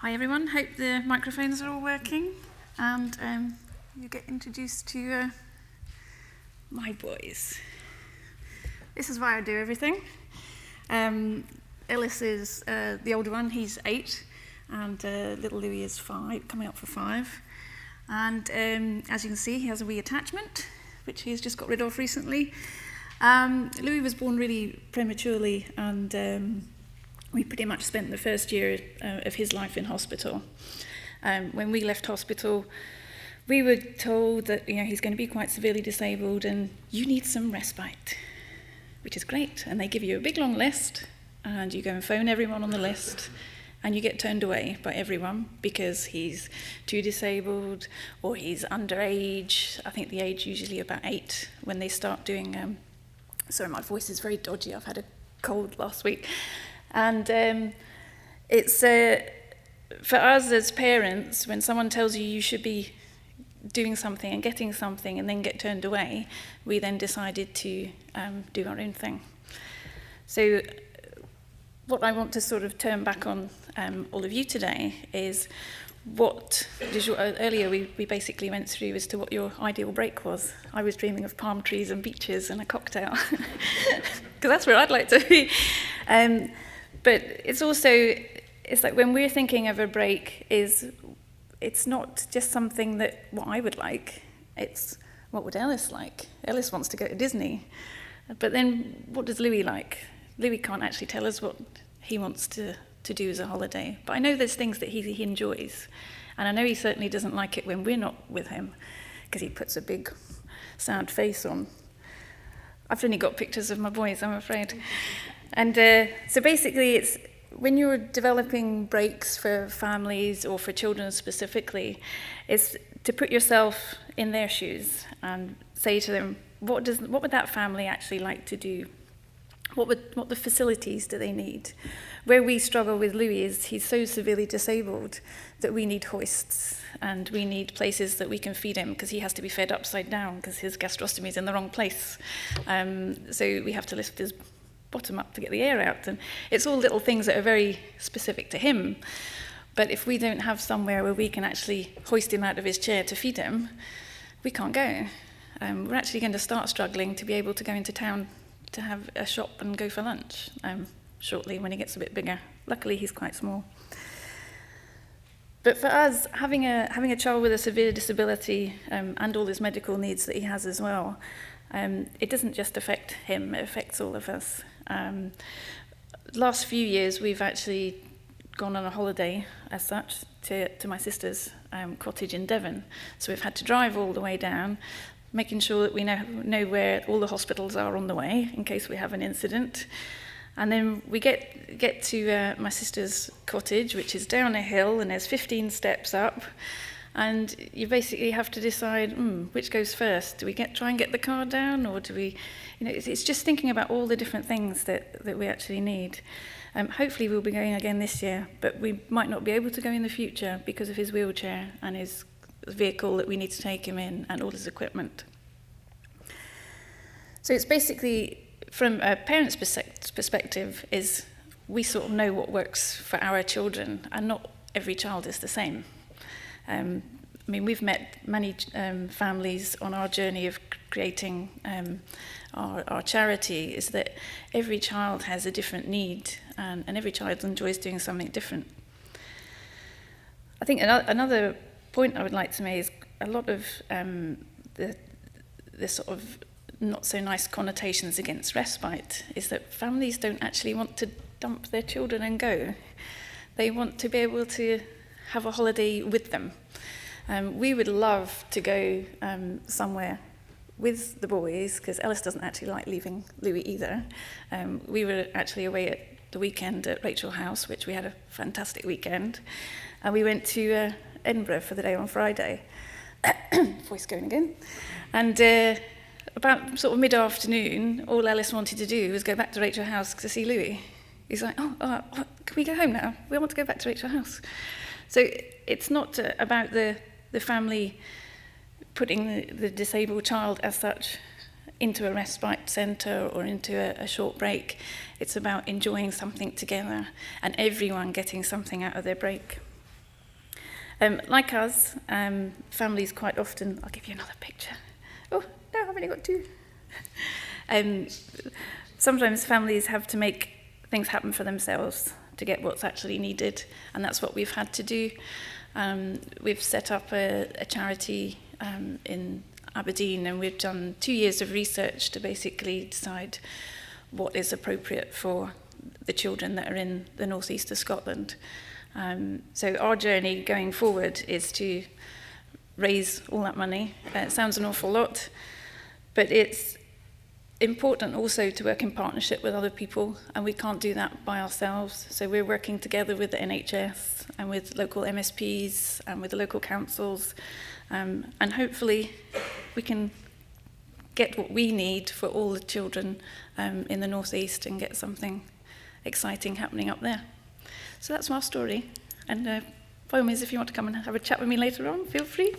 Hi everyone, hope the microphones are all working and you get introduced to my boys. This is why I do everything. Ellis is the older one, he's 8, and little Louis is 5, coming up for 5. And as you can see, he has a wee attachment, which he's just got rid of recently. Louis was born really prematurely, and we pretty much spent the first year of his life in hospital. When we left hospital, we were told that he's going to be quite severely disabled and you need some respite, which is great. And they give you a big long list, and you go and phone everyone on the list, and you get turned away by everyone because he's too disabled or he's underage. I think the age usually about 8 when they start doing. Sorry, my voice is very dodgy. I've had a cold last week. And it's for us as parents, when someone tells you you should be doing something and getting something and then get turned away, we then decided to do our own thing. So what I want to sort of turn back on all of you today is what earlier we basically went through as to what your ideal break was. I was dreaming of palm trees and beaches and a cocktail, because that's where I'd like to be. But it's like when we're thinking of a break, it's not just something that what I would like, it's what would Ellis like? Ellis wants to go to Disney. But then what does Louis like? Louis can't actually tell us what he wants to do as a holiday. But I know there's things that he enjoys. And I know he certainly doesn't like it when we're not with him, because he puts a big sad face on. I've only got pictures of my boys, I'm afraid. And so basically it's when you're developing breaks for families or for children specifically, it's to put yourself in their shoes and say to them, what would that family actually like to do? What the facilities do they need? Where we struggle with Louis is he's so severely disabled that we need hoists and we need places that we can feed him, because he has to be fed upside down because his gastrostomy is in the wrong place. So we have to lift his bottom up to get the air out, and it's all little things that are very specific to him. But if we don't have somewhere where we can actually hoist him out of his chair to feed him, we can't go. We're actually going to start struggling to be able to go into town to have a shop and go for lunch shortly when he gets a bit bigger. Luckily he's quite small. But for us, having a child with a severe disability and all his medical needs that he has as well, it doesn't just affect him, it affects all of us. Last few years we've actually gone on a holiday as such to my sister's cottage in Devon. So we've had to drive all the way down, making sure that we know where all the hospitals are on the way in case we have an incident. And then we get to my sister's cottage, which is down a hill, and there's 15 steps up. And you basically have to decide, which goes first? Do we try and get the car down, or do we, it's just thinking about all the different things that we actually need. Hopefully we'll be going again this year, but we might not be able to go in the future because of his wheelchair and his vehicle that we need to take him in and all his equipment. So it's basically, from a parent's perspective, is we sort of know what works for our children, and not every child is the same. We've met many families on our journey of creating our charity, is that every child has a different need, and every child enjoys doing something different. I think another point I would like to make is a lot of the sort of not so nice connotations against respite is that families don't actually want to dump their children and go. They want to be able to have a holiday with them. We would love to go somewhere with the boys, because Ellis doesn't actually like leaving Louis either. We were actually away at the weekend at Rachel House, which we had a fantastic weekend. And we went to Edinburgh for the day on Friday. Voice going again. And about sort of mid-afternoon, all Ellis wanted to do was go back to Rachel House to see Louis. He's like, can we go home now? We want to go back to Rachel House. So it's not about the family putting the disabled child as such into a respite centre or into a short break. It's about enjoying something together and everyone getting something out of their break. Like us, families quite often, I'll give you another picture. Oh, no, I've only got two. Sometimes families have to make things happen for themselves to get what's actually needed, and that's what we've had to do. We've set up a charity in Aberdeen, and we've done 2 years of research to basically decide what is appropriate for the children that are in the northeast of Scotland. So our journey going forward is to raise all that money. It sounds an awful lot, but it's important also to work in partnership with other people, and we can't do that by ourselves. So we're working together with the NHS and with local MSPs and with the local councils, and hopefully we can get what we need for all the children in the northeast and get something exciting happening up there. So that's my story, and by all means, if you want to come and have a chat with me later on, feel free.